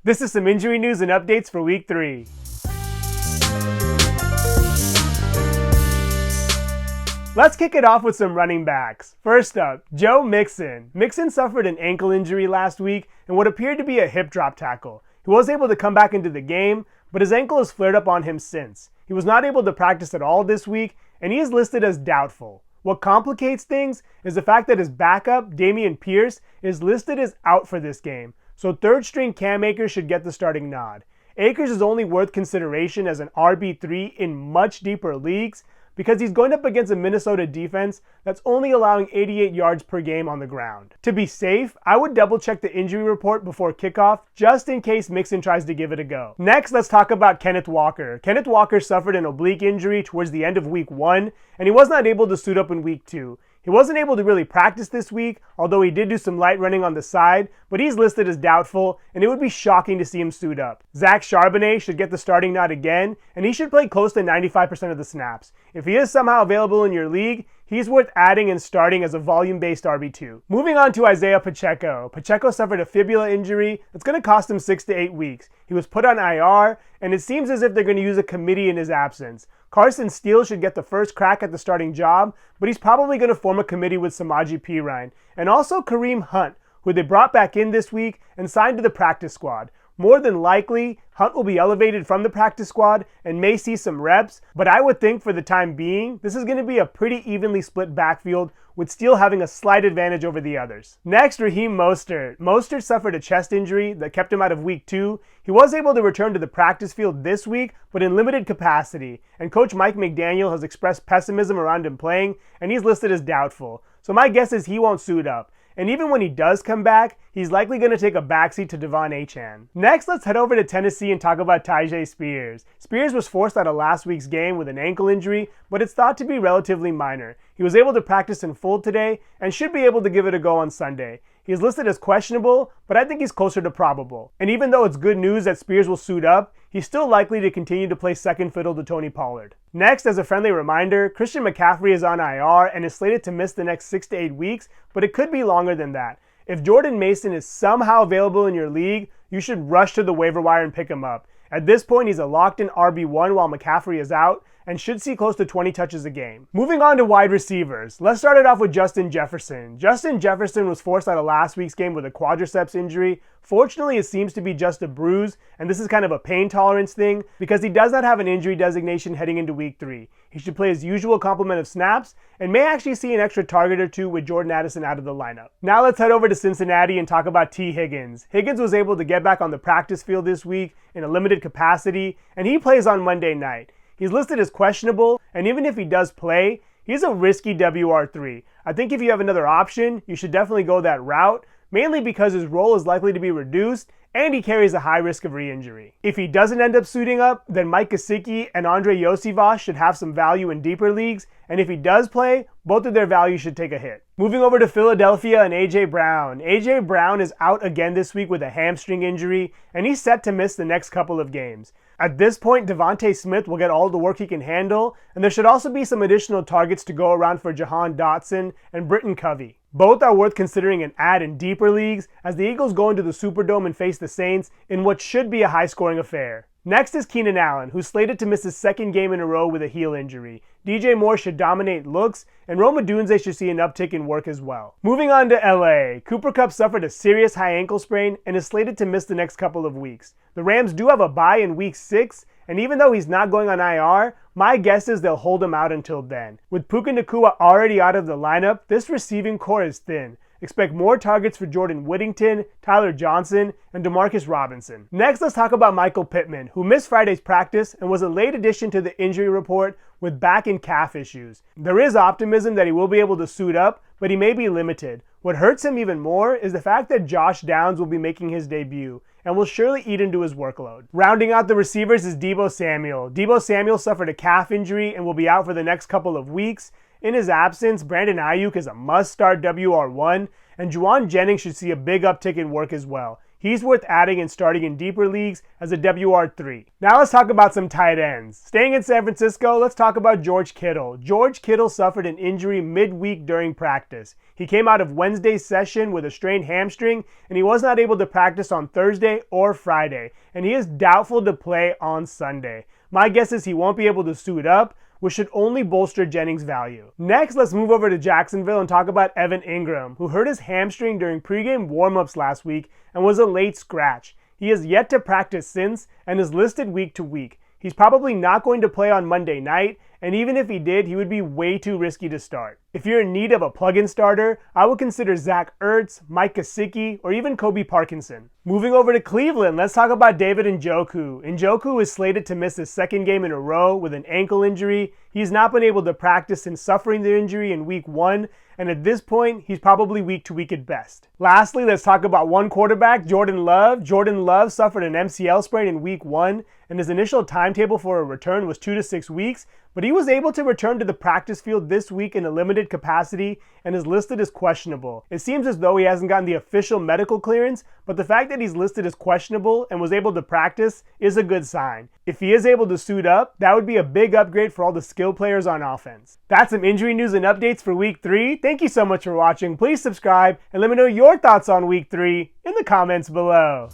This is some injury news and updates for Week 3. Let's kick it off with some running backs. First up, Joe Mixon. Mixon suffered an ankle injury last week and what appeared to be a hip drop tackle. He was able to come back into the game, but his ankle has flared up on him since. He was not able to practice at all this week, and he is listed as doubtful. What complicates things is the fact that his backup, Dameon Pierce, is listed as out for this game, so third string Cam Akers should get the starting nod. Akers is only worth consideration as an RB3 in much deeper leagues because he's going up against a Minnesota defense that's only allowing 88 yards per game on the ground. To be safe, I would double check the injury report before kickoff just in case Mixon tries to give it a go. Next, let's talk about Kenneth Walker. Kenneth Walker suffered an oblique injury towards the end of Week 1, and he was not able to suit up in Week 2. He wasn't able to really practice this week, although he did do some light running on the side, but he's listed as doubtful, and it would be shocking to see him suit up. Zach Charbonnet should get the starting nod again, and he should play close to 95% of the snaps. If he is somehow available in your league, he's worth adding and starting as a volume-based RB2. Moving on to Isaiah Pacheco. Pacheco suffered a fibula injury that's going to cost him 6 to 8 weeks. He was put on IR, and it seems as if they're going to use a committee in his absence. Carson Steele should get the first crack at the starting job, but he's probably going to form a committee with Samaje Perine. And also Kareem Hunt, who they brought back in this week and signed to the practice squad. More than likely, Hunt will be elevated from the practice squad and may see some reps, but I would think for the time being, this is going to be a pretty evenly split backfield with Steele having a slight advantage over the others. Next, Raheem Mostert. Mostert suffered a chest injury that kept him out of Week 2. He was able to return to the practice field this week, but in limited capacity, and Coach Mike McDaniel has expressed pessimism around him playing, and he's listed as doubtful. So my guess is he won't suit up. And even when he does come back, he's likely going to take a backseat to Devon Achane. Next, let's head over to Tennessee and talk about Tai Spears. Spears was forced out of last week's game with an ankle injury, but it's thought to be relatively minor. He was able to practice in full today and should be able to give it a go on Sunday. He's listed as questionable, but I think he's closer to probable. And even though it's good news that Spears will suit up, he's still likely to continue to play second fiddle to Tony Pollard. Next, as a friendly reminder, Christian McCaffrey is on IR and is slated to miss the next 6 to 8 weeks, but it could be longer than that. If Jordan Mason is somehow available in your league, you should rush to the waiver wire and pick him up. At this point, he's a locked-in RB1 while McCaffrey is out, and should see close to 20 touches a game. Moving on to wide receivers, let's start it off with Justin Jefferson. Justin Jefferson was forced out of last week's game with a quadriceps injury. Fortunately, it seems to be just a bruise, and this is kind of a pain tolerance thing because he does not have an injury designation heading into Week 3. He should play his usual complement of snaps and may actually see an extra target or two with Jordan Addison out of the lineup. Now let's head over to Cincinnati and talk about T. Higgins. Higgins was able to get back on the practice field this week in a limited capacity, and he plays on Monday night. He's listed as questionable, and even if he does play, he's a risky WR3. I think if you have another option, you should definitely go that route, mainly because his role is likely to be reduced and he carries a high risk of re-injury. If he doesn't end up suiting up, then Mike Gesicki and Andre Iosivas should have some value in deeper leagues, and if he does play, both of their values should take a hit. Moving over to Philadelphia and A.J. Brown. A.J. Brown is out again this week with a hamstring injury, and he's set to miss the next couple of games. At this point, Devontae Smith will get all the work he can handle, and there should also be some additional targets to go around for Jahan Dotson and Britton Covey. Both are worth considering an add in deeper leagues as the Eagles go into the Superdome and face the Saints in what should be a high-scoring affair. Next is Keenan Allen, who's slated to miss his second game in a row with a heel injury. DJ Moore should dominate looks, and Rome Odunze should see an uptick in work as well. Moving on to LA, Cooper Kupp suffered a serious high ankle sprain and is slated to miss the next couple of weeks. The Rams do have a bye in Week 6, and even though he's not going on IR, my guess is they'll hold him out until then. With Puka Nacua already out of the lineup, this receiving core is thin. Expect more targets for Jordan Whittington, Tyler Johnson, and Demarcus Robinson. Next, let's talk about Michael Pittman, who missed Friday's practice and was a late addition to the injury report with back and calf issues. There is optimism that he will be able to suit up, but he may be limited. What hurts him even more is the fact that Josh Downs will be making his debut and will surely eat into his workload. Rounding out the receivers is Deebo Samuel. Deebo Samuel suffered a calf injury and will be out for the next couple of weeks. In his absence, Brandon Ayuk is a must-start WR1, and Juwan Jennings should see a big uptick in work as well. He's worth adding and starting in deeper leagues as a WR3. Now let's talk about some tight ends. Staying in San Francisco, let's talk about George Kittle. George Kittle suffered an injury midweek during practice. He came out of Wednesday's session with a strained hamstring, and he was not able to practice on Thursday or Friday, and he is doubtful to play on Sunday. My guess is he won't be able to suit up, which should only bolster Jennings' value. Next, let's move over to Jacksonville and talk about Evan Ingram, who hurt his hamstring during pregame warmups last week and was a late scratch. He has yet to practice since and is listed week to week. He's probably not going to play on Monday night, and even if he did, he would be way too risky to start. If you're in need of a plug-in starter, I would consider Zach Ertz, Mike Gesicki, or even Kobe Parkinson. Moving over to Cleveland, let's talk about David Njoku. Njoku is slated to miss his second game in a row with an ankle injury. He's not been able to practice since suffering the injury in week 1, and at this point, he's probably week to week at best. Lastly, let's talk about one quarterback, Jordan Love. Jordan Love suffered an MCL sprain in week 1, and his initial timetable for a return was 2 to 6 weeks, but he was able to return to the practice field this week in a limited capacity and is listed as questionable. It seems as though he hasn't gotten the official medical clearance, but the fact that he's listed as questionable and was able to practice is a good sign. If he is able to suit up, that would be a big upgrade for all the skill players on offense. That's some injury news and updates for week 3. Thank you so much for watching. Please subscribe and let me know your thoughts on week 3 in the comments below.